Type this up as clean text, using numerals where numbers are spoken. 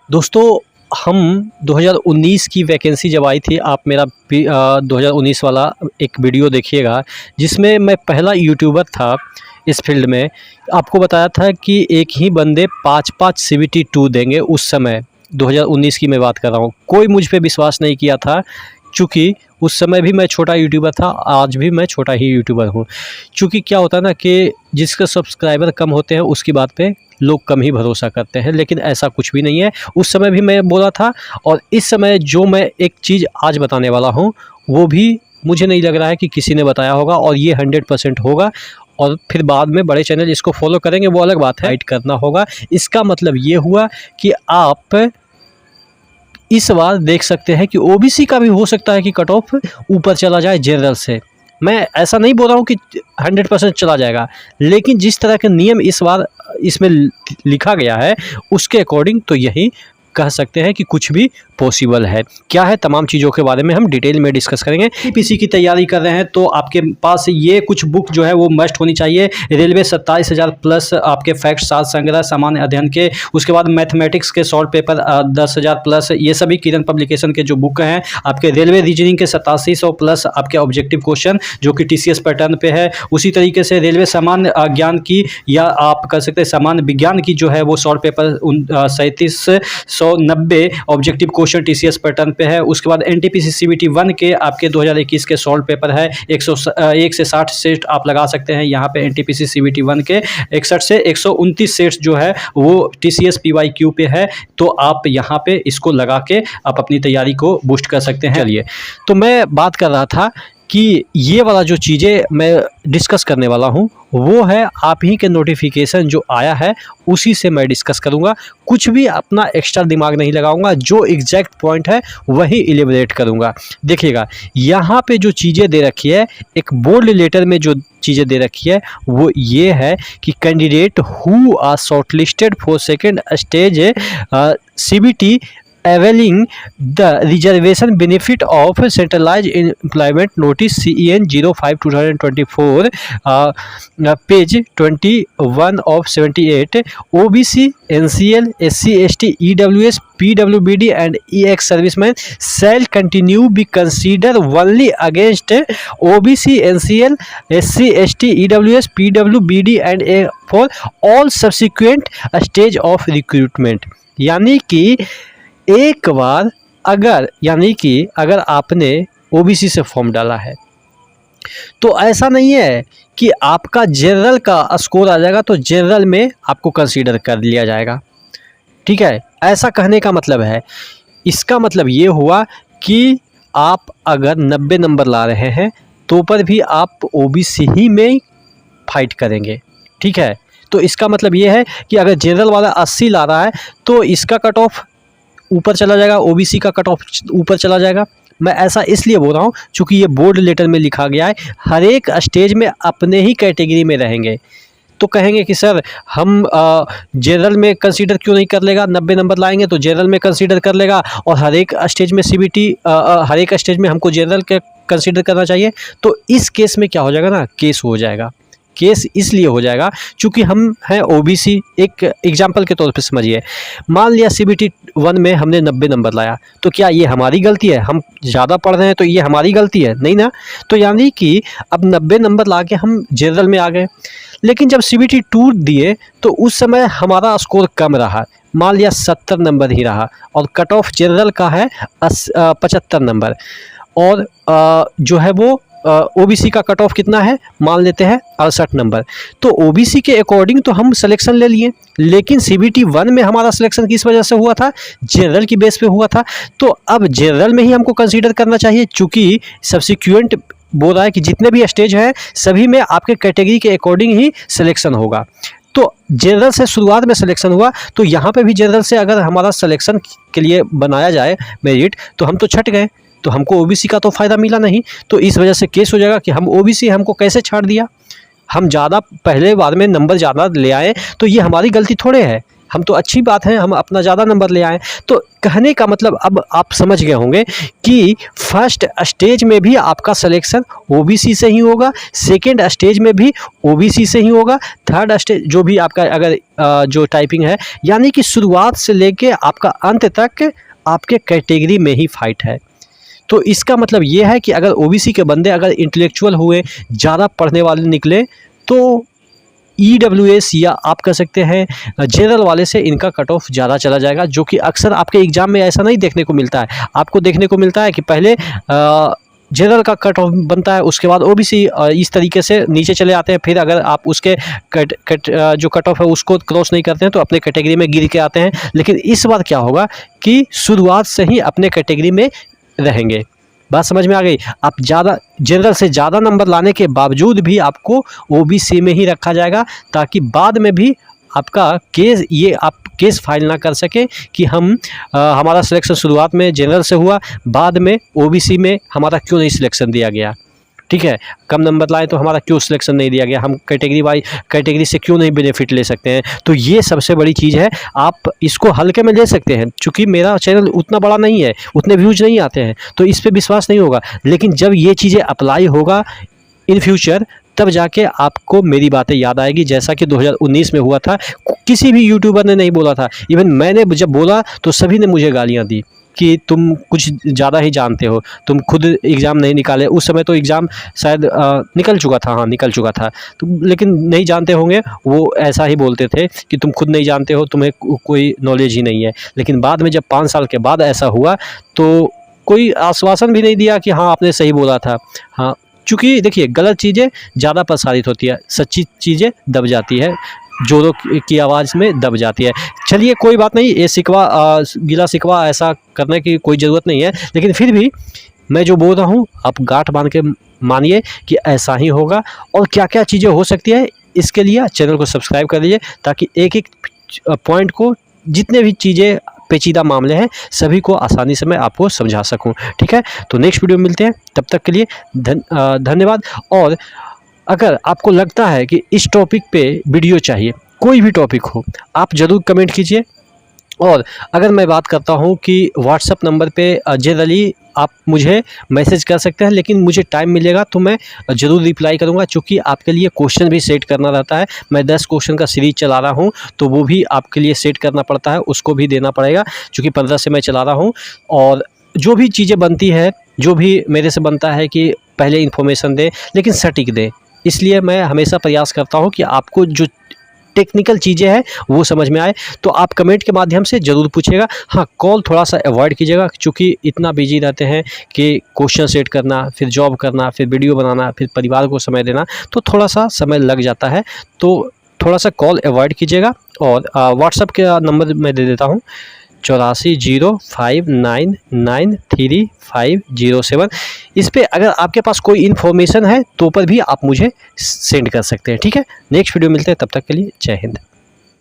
दोस्तों, हम 2019 की वैकेंसी जब आई थी, आप मेरा 2019 वाला एक वीडियो देखिएगा, जिसमें मैं पहला यूट्यूबर था इस फ़ील्ड में। आपको बताया था कि एक ही बंदे 5-5 सीवीटी 2 देंगे उस समय, 2019 की मैं बात कर रहा हूँ। कोई मुझ पे विश्वास नहीं किया था, चूँकि उस समय भी मैं छोटा यूट्यूबर था, आज भी मैं छोटा ही यूट्यूबर हूँ। चूँकि क्या होता है ना कि जिसके सब्सक्राइबर कम होते हैं, उसकी बात पे लोग कम ही भरोसा करते हैं, लेकिन ऐसा कुछ भी नहीं है। उस समय भी मैं बोला था, और इस समय जो मैं एक चीज़ आज बताने वाला हूँ, वो भी मुझे नहीं लग रहा है कि किसी ने बताया होगा, और ये 100% होगा। और फिर बाद में बड़े चैनल इसको फॉलो करेंगे, वो अलग बात है। हाइड करना होगा। इसका मतलब ये हुआ कि आप इस बार देख सकते हैं कि ओबीसी का भी हो सकता है कि कट ऑफ ऊपर चला जाए जनरल से। मैं ऐसा नहीं बोल रहा हूँ कि 100% चला जाएगा, लेकिन जिस तरह के नियम इस बार इसमें लिखा गया है, उसके अकॉर्डिंग तो यही कह सकते हैं कि कुछ भी पॉसिबल है। क्या है, तमाम चीज़ों के बारे में हम डिटेल में डिस्कस करेंगे। पीसी की तैयारी कर रहे हैं तो आपके पास ये कुछ बुक जो है वो मस्ट होनी चाहिए। रेलवे 27,000 प्लस आपके फैक्ट सात संग्रह सामान्य अध्ययन के, उसके बाद मैथमेटिक्स के शॉर्ट पेपर 10,000 प्लस, ये सभी किरण पब्लिकेशन के जो बुक हैं। आपके रेलवे रीजनिंग के 8700 प्लस आपके ऑब्जेक्टिव क्वेश्चन जो कि टीसीएस पैटर्न पे है। उसी तरीके से रेलवे सामान्य ज्ञान की, या आप कह सकते हैं सामान्य विज्ञान की जो है वो short paper 3790 objective question TCS pattern पे है। उसके बाद एनटीपीसी सीबीटी 1 के आपके 2021 के सॉल्व पेपर है। 101 से 60 सेट आप लगा सकते हैं यहाँ पे एनटीपीसी सीबीटी 1 के। 61 से 129 सेट्स जो है वो टीसीएस पीवाईक्यू पे है। तो आप यहाँ पे इसको लगा के आप अपनी तैयारी को बूस्ट कर सकते हैं। चलिए, तो मैं बात कर रहा था कि ये वाला जो चीज़ें मैं डिस्कस करने वाला हूँ, वो है आप ही के नोटिफिकेशन जो आया है उसी से मैं डिस्कस करूँगा। कुछ भी अपना एक्स्ट्रा दिमाग नहीं लगाऊंगा, जो एग्जैक्ट पॉइंट है वही इलेबरेट करूँगा। देखिएगा, यहाँ पे जो चीज़ें दे रखी है, एक बोल्ड लेटर में जो चीज़ें दे रखी है वो ये है कि candidate who are shortlisted for second stage CBT availing the reservation benefit of centralized employment notice CEN 05/2024 page 21 of 78 OBC NCL SC ST EWS PWBD and EX servicemen shall continue be considered only against OBC NCL SC ST EWS PWBD and for all subsequent stage of recruitment। यानी कि एक बार अगर आपने OBC से form डाला है, तो ऐसा नहीं है कि आपका जनरल का स्कोर आ जाएगा तो जनरल में आपको कंसीडर कर लिया जाएगा। ठीक है, ऐसा कहने का मतलब है, इसका मतलब ये हुआ कि आप अगर 90 नंबर ला रहे हैं तो पर भी आप ओबीसी ही में फाइट करेंगे। ठीक है, तो इसका मतलब ये है कि अगर जनरल वाला 80 ला रहा है तो इसका कट ऑफ ऊपर चला जाएगा, ओबीसी का कट ऑफ ऊपर चला जाएगा। मैं ऐसा इसलिए बोल रहा हूँ क्योंकि ये बोर्ड लेटर में लिखा गया है। हर एक स्टेज में अपने ही कैटेगरी में रहेंगे। तो कहेंगे कि सर हम जनरल में कंसीडर क्यों नहीं कर लेगा, 90 नंबर लाएंगे तो जनरल में कंसीडर कर लेगा, और हर एक स्टेज में सीबीटी हर एक स्टेज में हमको जनरल के कंसीडर करना चाहिए। तो इस केस में क्या हो जाएगा ना, केस हो जाएगा। केस इसलिए हो जाएगा चूँकि हम हैं ओबीसी। एक एग्जाम्पल के तौर पे समझिए, मान लिया सीबीटी 1 में हमने 90 नंबर लाया, तो क्या ये हमारी गलती है? हम ज़्यादा पढ़ रहे हैं तो ये हमारी गलती है? नहीं ना। तो यानी कि अब 90 नंबर ला के हम जनरल में आ गए, लेकिन जब सीबीटी 2 दिए तो उस समय हमारा स्कोर कम रहा, मान लिया 70 नंबर ही रहा, और कट ऑफ जनरल का है 75 नंबर, और जो है वो ओबीसी का कट ऑफ कितना है, मान लेते हैं 68 नंबर। तो ओबीसी के अकॉर्डिंग तो हम सिलेक्शन ले लिए, लेकिन सीबीटी 1 में हमारा सिलेक्शन किस वजह से हुआ था? जनरल की बेस पे हुआ था। तो अब जनरल में ही हमको कंसीडर करना चाहिए, चूँकि सब्सिक्वेंट बोल रहा है कि जितने भी स्टेज हैं सभी में आपके कैटेगरी के अकॉर्डिंग ही सिलेक्शन होगा। तो जनरल से शुरुआत में सिलेक्शन हुआ, तो यहाँ पे भी जनरल से अगर हमारा सिलेक्शन के लिए बनाया जाए मेरिट, तो हम तो छट गए, तो हमको ओबीसी का तो फ़ायदा मिला नहीं। तो इस वजह से केस हो जाएगा कि हम ओबीसी हमको कैसे छाड़ दिया, हम ज़्यादा पहले बार में नंबर ज़्यादा ले आए, तो ये हमारी गलती थोड़े है। हम तो अच्छी बात है, हम अपना ज़्यादा नंबर ले आए। तो कहने का मतलब अब आप समझ गए होंगे कि फर्स्ट स्टेज में भी आपका सिलेक्शन ओबीसी से ही होगा, सेकंड स्टेज में भी ओबीसी से ही होगा, थर्ड स्टेज जो भी आपका अगर जो टाइपिंग है, यानी कि शुरुआत से लेके आपका अंत तक आपके कैटेगरी में ही फाइट है। तो इसका मतलब ये है कि अगर ओबीसी के बंदे अगर इंटेलेक्चुअल हुए, ज़्यादा पढ़ने वाले निकले, तो ईडब्ल्यूएस या आप कह सकते हैं जनरल वाले से इनका कट ऑफ ज़्यादा चला जाएगा, जो कि अक्सर आपके एग्ज़ाम में ऐसा नहीं देखने को मिलता है। आपको देखने को मिलता है कि पहले जनरल का कट ऑफ बनता है, उसके बाद ओबीसी इस तरीके से नीचे चले आते हैं। फिर अगर आप उसके जो कट ऑफ है उसको क्रॉस नहीं करते हैं तो अपने कैटेगरी में गिर के आते हैं। लेकिन इस बार क्या होगा कि शुरुआत से ही अपने कैटेगरी में रहेंगे। बात समझ में आ गई? आप ज़्यादा जनरल से ज़्यादा नंबर लाने के बावजूद भी आपको ओबीसी में ही रखा जाएगा, ताकि बाद में भी आपका केस ये आप केस फाइल ना कर सके कि हमारा सिलेक्शन शुरुआत में जनरल से हुआ, बाद में ओबीसी में हमारा क्यों नहीं सिलेक्शन दिया गया। ठीक है, कम नंबर लाए तो हमारा क्यों सिलेक्शन नहीं दिया गया, हम कैटेगरी से क्यों नहीं बेनिफिट ले सकते हैं। तो ये सबसे बड़ी चीज़ है, आप इसको हल्के में ले सकते हैं। चूँकि मेरा चैनल उतना बड़ा नहीं है, उतने व्यूज़ नहीं आते हैं, तो इस पे विश्वास नहीं होगा। लेकिन जब ये चीज़ें अप्लाई होगा इन फ्यूचर, तब जाके आपको मेरी बातें याद आएगी, जैसा कि 2019 में हुआ था। किसी भी यूट्यूबर ने नहीं बोला था, इवन मैंने जब बोला तो सभी ने मुझे गालियाँ दी कि तुम कुछ ज़्यादा ही जानते हो, तुम खुद एग्ज़ाम नहीं निकाले। उस समय तो एग्ज़ाम शायद निकल चुका था, हाँ निकल चुका था, तो लेकिन नहीं जानते होंगे, वो ऐसा ही बोलते थे कि तुम खुद नहीं जानते हो, तुम्हें कोई नॉलेज ही नहीं है। लेकिन बाद में जब 5 साल के बाद ऐसा हुआ तो कोई आश्वासन भी नहीं दिया कि हाँ आपने सही बोला था। हाँ, चूँकि देखिए गलत चीज़ें ज़्यादा प्रसारित होती है, सच्ची चीज़ें दब जाती है, जोरों की आवाज़ में दब जाती है। चलिए कोई बात नहीं, ये गिला शिकवा ऐसा करने की कोई ज़रूरत नहीं है। लेकिन फिर भी मैं जो बोल रहा हूँ आप गांठ बांध के मानिए कि ऐसा ही होगा। और क्या क्या चीज़ें हो सकती है, इसके लिए चैनल को सब्सक्राइब कर लीजिए, ताकि एक एक पॉइंट को, जितने भी चीज़ें पेचीदा मामले हैं, सभी को आसानी से मैं आपको समझा सकूं। ठीक है, तो नेक्स्ट वीडियो में मिलते हैं, तब तक के लिए धन्यवाद। और अगर आपको लगता है कि इस टॉपिक पे वीडियो चाहिए, कोई भी टॉपिक हो, आप ज़रूर कमेंट कीजिए। और अगर मैं बात करता हूं कि व्हाट्सएप नंबर पे जनरली आप मुझे मैसेज कर सकते हैं, लेकिन मुझे टाइम मिलेगा तो मैं ज़रूर रिप्लाई करूंगा, क्योंकि आपके लिए क्वेश्चन भी सेट करना रहता है। मैं 10 क्वेश्चन का सीरीज चला रहा हूं, तो वो भी आपके लिए सेट करना पड़ता है, उसको भी देना पड़ेगा, क्योंकि 15 से मैं चला रहा हूं। और जो भी चीज़ें बनती है, जो भी मेरे से बनता है कि पहले इन्फॉर्मेशन दें, लेकिन सटीक दें। इसलिए मैं हमेशा प्रयास करता हूं कि आपको जो टेक्निकल चीज़ें हैं वो समझ में आए। तो आप कमेंट के माध्यम से ज़रूर पूछिएगा। हाँ, कॉल थोड़ा सा अवॉइड कीजिएगा, क्योंकि इतना बिजी रहते हैं कि क्वेश्चन सेट करना, फिर जॉब करना, फिर वीडियो बनाना, फिर परिवार को समय देना, तो थोड़ा सा समय लग जाता है। तो थोड़ा सा कॉल अवॉइड कीजिएगा। और व्हाट्सएप का नंबर मैं दे देता हूँ, 8405993507। इस पे अगर आपके पास कोई इन्फॉर्मेशन है तो पर भी आप मुझे सेंड कर सकते हैं। ठीक है, नेक्स्ट वीडियो मिलते हैं, तब तक के लिए जय हिंद।